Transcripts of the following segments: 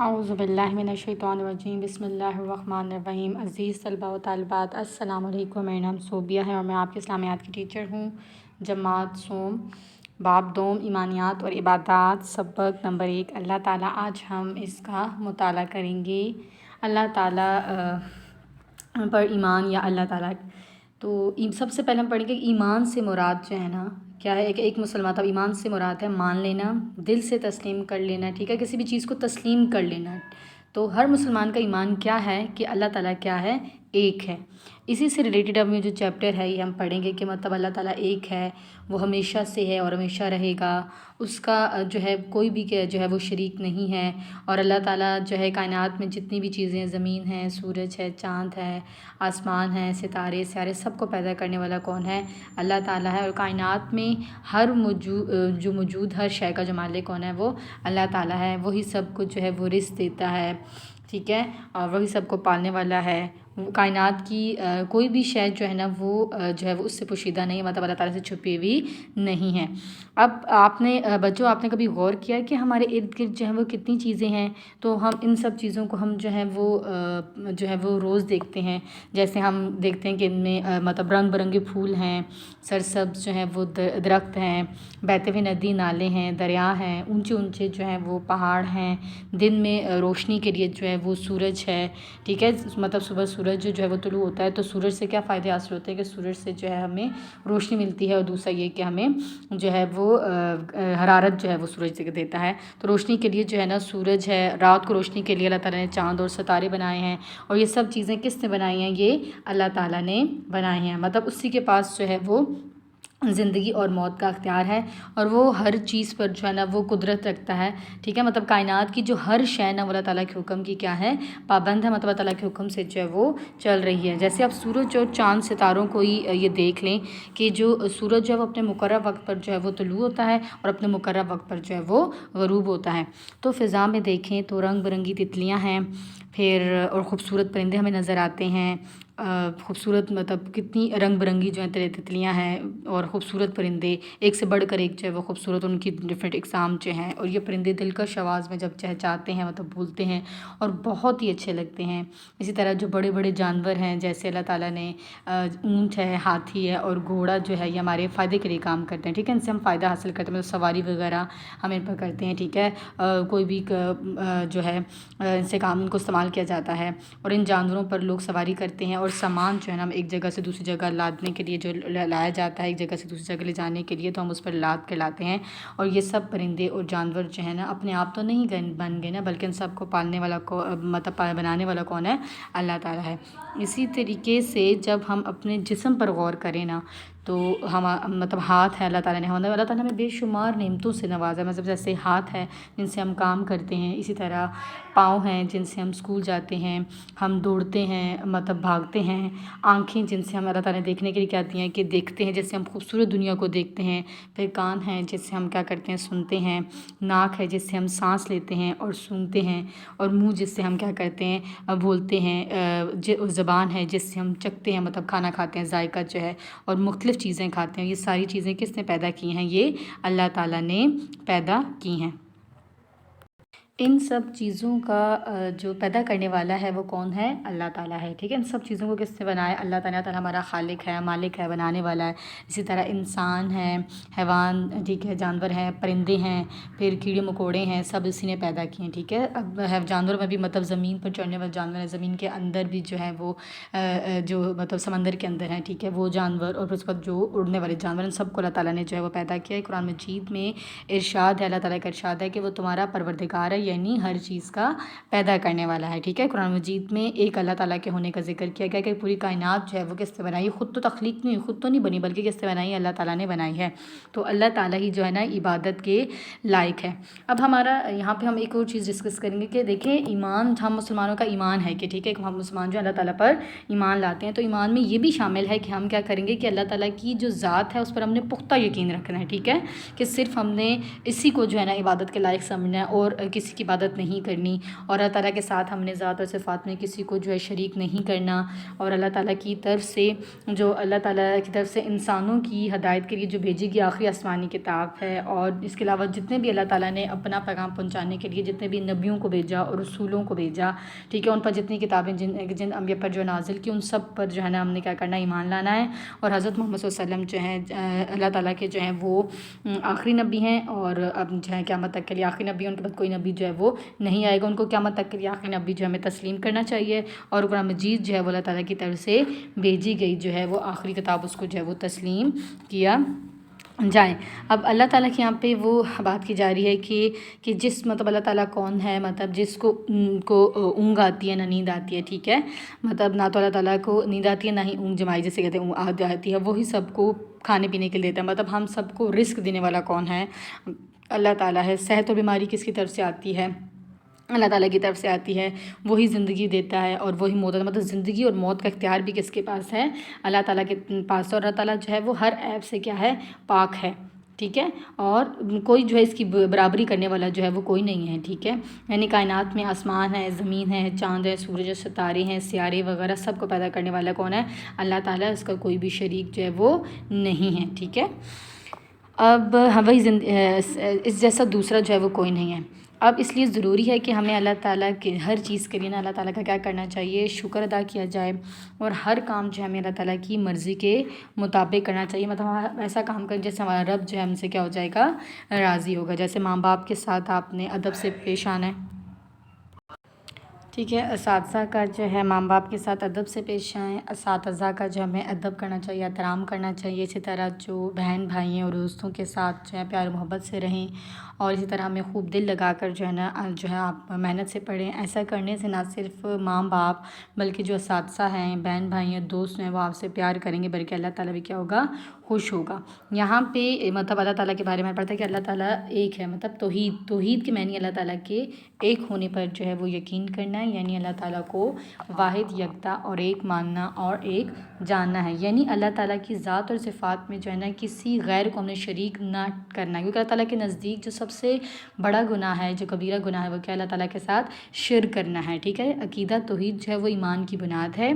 اعوذ باللہ من الشیطان الرجیم بسم اللہ الرحمن الرحیم۔ عزیز طلباء و طالبات السلام علیکم، میرا نام صوبیہ ہے اور میں آپ کی اسلامیات کی ٹیچر ہوں۔ جماعت سوم باب دوم ایمانیات اور عبادات سبق نمبر 1 اللہ تعالیٰ، آج ہم اس کا مطالعہ کریں گے۔ اللہ تعالیٰ پر ایمان یا اللہ تعالیٰ، تو سب سے پہلے ہم پڑھیں گے ایمان سے مراد جو ہے نا کیا ہے۔ ایک مسلمان تھا، ایمان سے مراد ہے مان لینا، دل سے تسلیم کر لینا، ٹھیک ہے، کسی بھی چیز کو تسلیم کر لینا۔ تو ہر مسلمان کا ایمان کیا ہے کہ اللہ تعالیٰ کیا ہے، ایک ہے۔ اسی سے ریلیٹڈ اب جو چیپٹر ہے یہ ہم پڑھیں گے کہ مطلب اللہ تعالیٰ ایک ہے، وہ ہمیشہ سے ہے اور ہمیشہ رہے گا، اس کا جو ہے کوئی بھی جو ہے وہ شریک نہیں ہے۔ اور اللہ تعالیٰ جو ہے کائنات میں جتنی بھی چیزیں، زمین ہے، سورج ہے، چاند ہے، آسمان ہے، ستارے سیارے، سب کو پیدا کرنے والا کون ہے، اللہ تعالیٰ ہے۔ اور کائنات میں ہر موجود ہر شے کا جو مالک کون ہے، وہ اللہ تعالیٰ ہے۔ وہی سب کو جو ہے وہ رزق دیتا ہے، ٹھیک ہے، اور وہی سب کو پالنے والا ہے۔ کائنات کی کوئی بھی شے جو ہے نا وہ جو ہے وہ اس سے پوشیدہ نہیں، مطلب اللہ تعالیٰ سے چھپی ہوئی نہیں ہے۔ اب آپ نے بچوں، آپ نے کبھی غور کیا کہ ہمارے ارد گرد جو ہے وہ کتنی چیزیں ہیں، تو ہم ان سب چیزوں کو ہم جو ہے وہ روز دیکھتے ہیں۔ جیسے ہم دیکھتے ہیں کہ ان میں مطلب رنگ برنگے پھول ہیں، سرسبز جو ہیں وہ درخت ہیں، بہتے ہوئے ندی نالے ہیں، دریا ہیں، اونچے اونچے جو ہیں وہ پہاڑ ہیں، دن میں روشنی کے لیے جو ہے وہ سورج ہے، ٹھیک ہے، مطلب صبح سورج جو ہے وہ طلوع ہوتا ہے تو سورج سے کیا فائدے حاصل ہوتے ہیں کہ سورج سے جو ہے ہمیں روشنی ملتی ہے، اور دوسرا یہ کہ ہمیں جو ہے وہ حرارت جو ہے وہ سورج سے دیتا ہے۔ تو روشنی کے لیے جو ہے نا سورج ہے، رات کو روشنی کے لیے اللہ تعالیٰ نے چاند اور ستارے بنائے ہیں، اور یہ سب چیزیں کس نے بنائی ہیں، یہ اللہ تعالیٰ نے بنائی ہیں۔ مطلب اسی کے پاس جو ہے وہ زندگی اور موت کا اختیار ہے، اور وہ ہر چیز پر جو ہے نا وہ قدرت رکھتا ہے، ٹھیک ہے۔ مطلب کائنات کی جو ہر شے نا وہ اللہ تعالیٰ کے حکم کی کیا ہے، پابند ہے، مطلب اللہ تعالیٰ کے حکم سے جو ہے وہ چل رہی ہے۔ جیسے آپ سورج اور چاند ستاروں کو ہی یہ دیکھ لیں کہ جو سورج جو ہے وہ اپنے مقرر وقت پر جو ہے وہ طلوع ہوتا ہے اور اپنے مقرر وقت پر جو ہے وہ غروب ہوتا ہے۔ تو فضا میں دیکھیں تو رنگ برنگی تتلیاں ہیں، پھر اور خوبصورت پرندے ہمیں نظر آتے ہیں، خوبصورت مطلب کتنی رنگ برنگی جو ہیں تتلیاں ہیں اور خوبصورت پرندے، ایک سے بڑھ کر ایک جو ہے وہ خوبصورت، ان کی ڈفرینٹ اقسام جو ہیں، اور یہ پرندے دلکش آواز میں جب چہچہاتے ہیں مطلب بولتے ہیں اور بہت ہی اچھے لگتے ہیں۔ اسی طرح جو بڑے بڑے جانور ہیں، جیسے اللہ تعالیٰ نے اونٹ ہے، ہاتھی ہے اور گھوڑا جو ہے، یہ ہمارے فائدے کے لیے کام کرتے ہیں، ٹھیک ہے، ان سے ہم فائدہ حاصل کرتے ہیں، مطلب سواری وغیرہ ہم ان پر کرتے ہیں، ٹھیک ہے، کوئی بھی جو ہے ان سے کام ان کو استعمال کیا جاتا ہے، اور ان جانوروں پر لوگ سواری کرتے ہیں، اور سامان جو ہے نا ہم ایک جگہ سے دوسری جگہ لادنے کے لیے جو لایا جاتا ہے، ایک جگہ سے دوسری جگہ لے جانے کے لیے، تو ہم اس پر لاد کے لاتے ہیں۔ اور یہ سب پرندے اور جانور جو ہے نا اپنے آپ تو نہیں بن گئے نا، بلکہ ان سب کو پالنے والا مطلب بنانے والا کون ہے، اللہ تعالیٰ ہے۔ اسی طریقے سے جب ہم اپنے جسم پر غور کریں نا تو ہم مطلب ہاتھ ہے اللہ تعالیٰ نے، اللہ تعالیٰ نے ہمیں بے شمار نعمتوں سے نوازا، مطلب جیسے ہاتھ ہے جن سے ہم کام کرتے ہیں، اسی طرح پاؤں ہیں جن سے ہم اسکول جاتے ہیں، ہم دوڑتے ہیں، مطلب بھاگتے ہیں، آنکھیں جن سے ہم اللہ تعالیٰ نے دیکھنے کے لیے کہتی ہیں کہ دیکھتے ہیں، جس سے ہم خوبصورت دنیا کو دیکھتے ہیں، پھر کان ہیں جس سے ہم کیا کرتے ہیں، سنتے ہیں، ناک ہے جس سے ہم سانس لیتے ہیں اور سونگھتے ہیں، اور منہ جس سے ہم کیا کرتے ہیں، بولتے ہیں، زبان ہے جس سے ہم چکھتے ہیں، مطلب کھانا کھاتے ہیں، ذائقہ جو ہے، اور مختلف چیزیں کھاتے ہیں۔ یہ ساری چیزیں کس نے پیدا کی ہیں، یہ اللہ تعالیٰ نے پیدا کی ہیں۔ ان سب چیزوں کا جو پیدا کرنے والا ہے وہ کون ہے، اللہ تعالیٰ ہے، ٹھیک ہے۔ ان سب چیزوں کو کس نے بنایا، اللہ تعالیٰ ہمارا خالق ہے، مالک ہے، بنانے والا ہے۔ اسی طرح انسان ہے، حیوان، ٹھیک ہے، جانور ہیں، پرندے ہیں، پھر کیڑے مکوڑے ہیں، سب اسی نے پیدا کیے ہیں، ٹھیک ہے۔ اب جانوروں میں بھی مطلب زمین پر چڑھنے والے جانور ہیں، زمین کے اندر بھی جو ہے وہ جو مطلب سمندر کے اندر ہیں، ٹھیک ہے، وہ جانور، اور پھر اس کے بعد جو اڑنے والے جانور، ان سب کو اللہ تعالیٰ نے جو ہے وہ پیدا کیا ہے۔ قرآن مجید میں ارشاد ہے، اللہ تعالیٰ کا ارشاد ہے کہ وہ تمہارا پروردگار ہے، یعنی ہر چیز کا پیدا کرنے والا ہے، ٹھیک ہے۔ قرآن مجید میں ایک اللہ تعالیٰ کے ہونے کا ذکر کیا گیا کہ پوری کائنات جو ہے وہ کس سے بنائی، خود تو تخلیق نہیں، خود تو نہیں بنی، بلکہ کس سے بنائی، اللہ تعالیٰ نے بنائی ہے۔ تو اللہ تعالیٰ ہی جو ہے نا عبادت کے لائق ہے۔ اب ہمارا یہاں پہ ہم ایک اور چیز ڈسکس کریں گے کہ دیکھیں ایمان، ہم مسلمانوں کا ایمان ہے کہ ٹھیک ہے، ہم مسلمان جو اللہ تعالیٰ پر ایمان لاتے ہیں، تو ایمان میں یہ بھی شامل ہے کہ ہم کیا کریں گے کہ اللہ تعالیٰ کی جو ذات ہے اس پر ہم نے پختہ یقین رکھنا ہے، ٹھیک ہے، کہ صرف ہم نے اسی کو جو ہے نا عبادت کے لائق سمجھنا ہے، اور کسی کی عبادت نہیں کرنی، اور اللہ تعالیٰ کے ساتھ ہم نے ذات اور صفات میں کسی کو جو ہے شریک نہیں کرنا، اور اللہ تعالیٰ کی طرف سے جو اللہ تعالیٰ کی طرف سے انسانوں کی ہدایت کے لیے جو بھیجی گئی آخری آسمانی کتاب ہے، اور اس کے علاوہ جتنے بھی اللہ تعالیٰ نے اپنا پیغام پہنچانے کے لیے جتنے بھی نبیوں کو بھیجا اور رسولوں کو بھیجا، ٹھیک ہے، ان پر جتنی کتابیں جن انبیاء پر جو نازل کی، ان سب پر جو ہے نا ہم نے کیا کرنا، ایمان لانا ہے۔ اور حضرت محمد صلی اللہ علیہ وسلم جو ہیں اللہ تعالیٰ کے جو ہیں وہ آخری نبی ہیں، اور اب جو ہے قیامت تک کے لیے آخری نبی ہیں، ان کے بعد کوئی نبی جو ہے وہ نہیں آئے گا، ان کو قیامت تک کے لیے آخری نبی جو ہمیں تسلیم کرنا چاہیے، اور قرآن مجید جو ہے وہ اللہ تعالیٰ کی طرف سے بھیجی گئی جو ہے وہ آخری کتاب، اس کو جو ہے وہ تسلیم کیا جائیں۔ اب اللہ تعالیٰ کے یہاں پہ وہ بات کی جا رہی ہے کہ جس مطلب اللہ تعالیٰ کون ہے، مطلب جس کو اونگ آتی ہے نہ نیند آتی ہے، ٹھیک ہے، مطلب نہ تو اللہ تعالیٰ کو نیند آتی ہے نہ ہی اونگ جمائی جیسے کہتے ہیں آتی ہے، وہی سب کو کھانے پینے کے لیے دیتا ہے، مطلب ہم سب کو رزق دینے والا کون ہے، اللہ تعالیٰ ہے۔ صحت و بیماری کس کی طرف سے آتی ہے، اللہ تعالیٰ کی طرف سے آتی ہے، وہی زندگی دیتا ہے اور وہی موت، مطلب زندگی اور موت کا اختیار بھی کس کے پاس ہے، اللہ تعالیٰ کے پاس، اور اللہ تعالیٰ جو ہے وہ ہر عیب سے کیا ہے، پاک ہے، ٹھیک ہے، اور کوئی جو ہے اس کی برابری کرنے والا جو ہے وہ کوئی نہیں ہے، ٹھیک ہے، یعنی کائنات میں آسمان ہے، زمین ہے، چاند ہے، سورج، ستارے ہیں، سیارے وغیرہ سب کو پیدا کرنے والا کون ہے، اللہ تعالیٰ، اس کا کوئی بھی شریک جو ہے وہ نہیں ہے، ٹھیک ہے۔ اب وہی اس جیسا دوسرا جو ہے وہ کوئی نہیں ہے۔ اب اس لیے ضروری ہے کہ ہمیں اللہ تعالیٰ کے ہر چیز کے لیے نا اللہ تعالیٰ کا کیا کرنا چاہیے، شکر ادا کیا جائے، اور ہر کام جو ہے ہمیں اللہ تعالیٰ کی مرضی کے مطابق کرنا چاہیے، مطلب ہم ایسا کام کریں جیسے ہمارا رب جو ہے ہم سے کیا ہو جائے گا، راضی ہوگا، جیسے ماں باپ کے ساتھ آپ نے ادب سے پیش آنا ہے، ٹھیک ہے، اساتذہ کا جو ہے ماں باپ کے ساتھ ادب سے پیش آئیں، اساتذہ کا جو ہمیں ادب کرنا چاہیے، احترام کرنا چاہیے، اسی طرح جو بہن بھائی ہیں اور دوستوں کے ساتھ جو ہے پیار محبت سے رہیں، اور اسی طرح ہمیں خوب دل لگا کر جو ہے آپ محنت سے پڑھیں۔ ایسا کرنے سے نہ صرف ماں باپ بلکہ جو اساتذہ ہیں، بہن بھائی ہیں، دوست ہیں، وہ آپ سے پیار کریں گے، بلکہ اللہ تعالیٰ بھی کیا ہوگا، خوش ہوگا۔ یہاں پہ مطلب اللہ تعالیٰ کے بارے میں پڑھتا ہے کہ اللہ تعالیٰ ایک ہے، مطلب توحید کے معنی اللہ تعالیٰ کے ایک ہونے پر جو ہے وہ یقین کرنا ہے، یعنی اللہ تعالیٰ کو واحد یکتا اور ایک ماننا اور ایک جاننا ہے، یعنی اللہ تعالیٰ کی ذات اور صفات میں جو ہے نا کسی غیر کو ہم نے شریک نہ کرنا ہے، کیونکہ اللہ تعالیٰ کے نزدیک جو سب سے بڑا گناہ ہے، جو کبیرہ گناہ ہے، وہ کیا اللہ تعالیٰ کے ساتھ شرک کرنا ہے، ٹھیک ہے۔ عقیدہ توحید جو ہے وہ ایمان کی بنیاد ہے،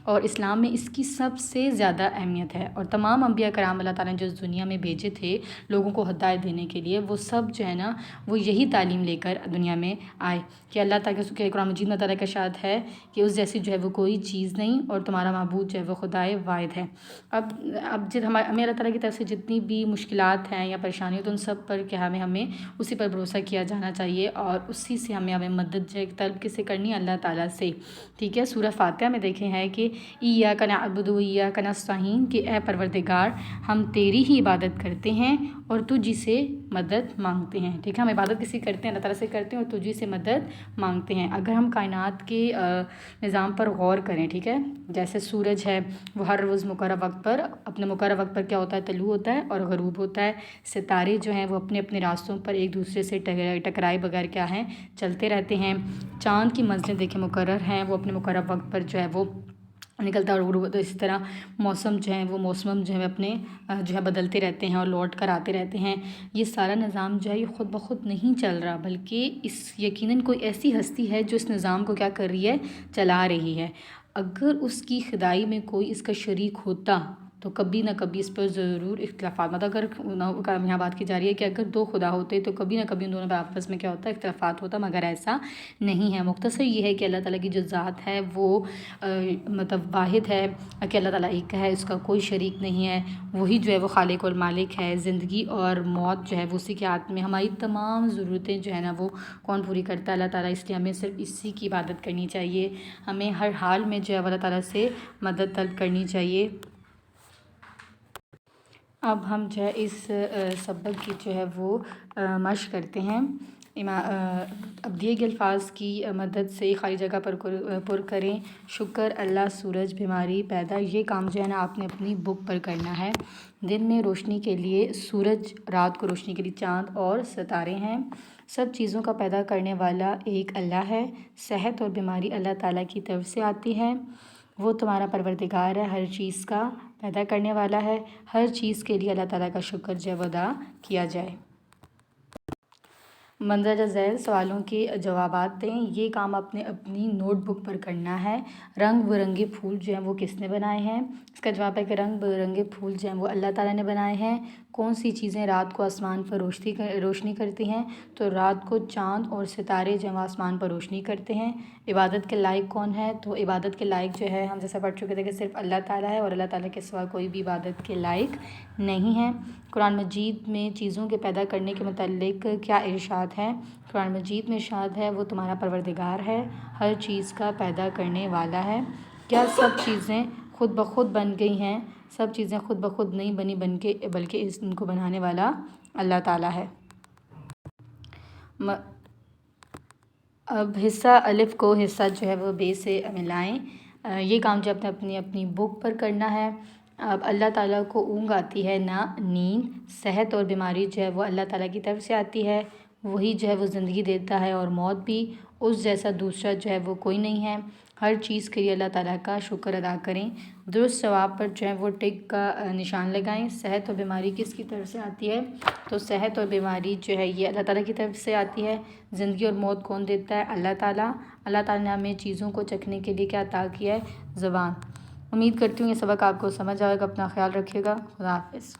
اور اسلام میں اس کی سب سے زیادہ اہمیت ہے، اور تمام انبیاء کرام اللہ تعالیٰ نے جو اس دنیا میں بھیجے تھے لوگوں کو ہدایت دینے کے لیے، وہ سب جو ہے نا وہ یہی تعلیم لے کر دنیا میں آئے کہ اللہ تعالیٰ کے قرآن مجید میں تعالیٰ کا ارشاد ہے کہ اس جیسی جو ہے وہ کوئی چیز نہیں، اور تمہارا معبود جو ہے وہ خدائے واحد ہے۔ اب جب ہمیں اللہ تعالیٰ کی طرف سے جتنی بھی مشکلات ہیں یا پریشانی تو ان سب پر کیا ہمیں اسی پر بھروسہ کیا جانا چاہیے، اور اسی سے ہمیں مدد جو ہے طلب کس سے کرنی ہے، اللہ تعالیٰ سے، ٹھیک ہے۔ سورہ فاتحہ میں دیکھیں ہے کہ ایاک نعبد و ایاک نستعین، کہ اے پروردگار ہم تیری ہی عبادت کرتے ہیں اور تجھ سے مدد مانگتے ہیں، ٹھیک ہے، ہم عبادت کسی کرتے ہیں، اللہ تعالیٰ سے کرتے ہیں اور تجھ سے مدد مانگتے ہیں۔ اگر ہم کائنات کے نظام پر غور کریں، ٹھیک ہے، جیسے سورج ہے وہ ہر روز مقررہ وقت پر اپنے مقررہ وقت پر کیا ہوتا ہے، طلوع ہوتا ہے اور غروب ہوتا ہے، ستارے جو ہیں وہ اپنے اپنے راستوں پر ایک دوسرے سے ٹکرائے بغیر کیا ہیں، چلتے رہتے ہیں، چاند کی منزلیں دیکھیں مقرر ہیں، وہ اپنے مقررہ وقت پر جو ہے وہ نکلتا ہے اور غروب ہوتا ہے، اسی طرح موسم جو ہے وہ موسم اپنے جو ہے بدلتے رہتے ہیں اور لوٹ کر آتے رہتے ہیں۔ یہ سارا نظام جو ہے یہ خود بخود نہیں چل رہا، بلکہ اس یقیناً کوئی ایسی ہستی ہے جو اس نظام کو کیا کر رہی ہے، چلا رہی ہے۔ اگر اس کی خدائی میں کوئی اس کا شریک ہوتا تو کبھی نہ کبھی اس پر ضرور اختلافات، مطلب اگر یہاں بات کی جا رہی ہے کہ اگر دو خدا ہوتے تو کبھی نہ کبھی ان دونوں میں آپس میں کیا ہوتا ہے، اختلافات ہوتا، مگر ایسا نہیں ہے۔ مختصر یہ ہے کہ اللہ تعالیٰ کی جو ذات ہے وہ مطلب واحد ہے، کہ اللہ تعالیٰ ایک ہے، اس کا کوئی شریک نہیں ہے، وہی جو ہے وہ خالق اور مالک ہے، زندگی اور موت جو ہے وہ اسی کے ہاتھ میں، ہماری تمام ضرورتیں جو ہے نا وہ کون پوری کرتا ہے، اللہ تعالیٰ، اس لیے ہمیں صرف اسی کی عبادت کرنی چاہیے، ہمیں ہر حال میں جو ہے اللہ تعالیٰ سے مدد طلب کرنی چاہیے۔ اب ہم جو ہے اس سبق کی جو ہے وہ مشق کرتے ہیں۔ اب دیے گئے الفاظ کی مدد سے خالی جگہ پر کریں، شکر، اللہ، سورج، بیماری، پیدا، یہ کام جو ہے نا آپ نے اپنی بک پر کرنا ہے۔ دن میں روشنی کے لیے سورج، رات کو روشنی کے لیے چاند اور ستارے ہیں، سب چیزوں کا پیدا کرنے والا ایک اللہ ہے، صحت اور بیماری اللہ تعالیٰ کی طرف سے آتی ہے، وہ تمہارا پروردگار ہے، ہر چیز کا پیدا کرنے والا ہے، ہر چیز کے لیے اللہ تعالیٰ کا شکر جو ہے ادا کیا جائے۔ مندرجہ ذیل سوالوں کے جوابات دیں۔ یہ کام آپ نے اپنی نوٹ بک پر کرنا ہے۔ رنگ برنگے پھول جو ہیں وہ کس نے بنائے ہیں؟ اس کا جواب ہے کہ رنگ برنگے پھول جو ہیں وہ اللہ تعالیٰ نے بنائے ہیں۔ کون سی چیزیں رات کو آسمان پر روشنی کرتی ہیں؟ تو رات کو چاند اور ستارے جو ہیں وہ آسمان پر روشنی کرتے ہیں۔ عبادت کے لائق کون ہے؟ تو عبادت کے لائق جو ہے ہم جیسا پڑھ چکے تھے کہ صرف اللہ تعالیٰ ہے، اور اللہ تعالیٰ کے سوا کوئی بھی عبادت کے لائق نہیں ہے۔ قرآن مجید میں چیزوں کے پیدا کرنے کے متعلق کیا ارشاد ہے؟ قرآن مجید میں ارشاد ہے وہ تمہارا پروردگار ہے، ہر چیز کا پیدا کرنے والا ہے۔ کیا سب چیزیں خود بخود بن گئی ہیں؟ سب چیزیں خود بخود نہیں بنی بلکہ ان کو بنانے والا اللہ تعالیٰ ہے۔ اب حصہ الف کو حصہ جو ہے وہ بے سے ملائیں۔ یہ کام جو اپنی بک پر کرنا ہے۔ اب اللہ تعالیٰ کو اونگ آتی ہے نہ نیند، صحت اور بیماری جو ہے وہ اللہ تعالیٰ کی طرف سے آتی ہے۔ وہی جو ہے وہ زندگی دیتا ہے اور موت بھی، اس جیسا دوسرا جو ہے وہ کوئی نہیں ہے۔ ہر چیز کے لیے اللہ تعالیٰ کا شکر ادا کریں۔ درست جواب پر جو ہے وہ ٹک کا نشان لگائیں۔ صحت اور بیماری کس کی طرف سے آتی ہے؟ تو صحت اور بیماری جو ہے یہ اللہ تعالیٰ کی طرف سے آتی ہے۔ زندگی اور موت کون دیتا ہے؟ اللہ تعالیٰ۔ اللہ تعالیٰ نے ہمیں چیزوں کو چکھنے کے لیے کیا عطا کیا ہے؟ زبان۔ امید کرتی ہوں یہ سبق آپ کو سمجھ آئے گا۔ اپنا خیال رکھیے گا۔ خدا حافظ۔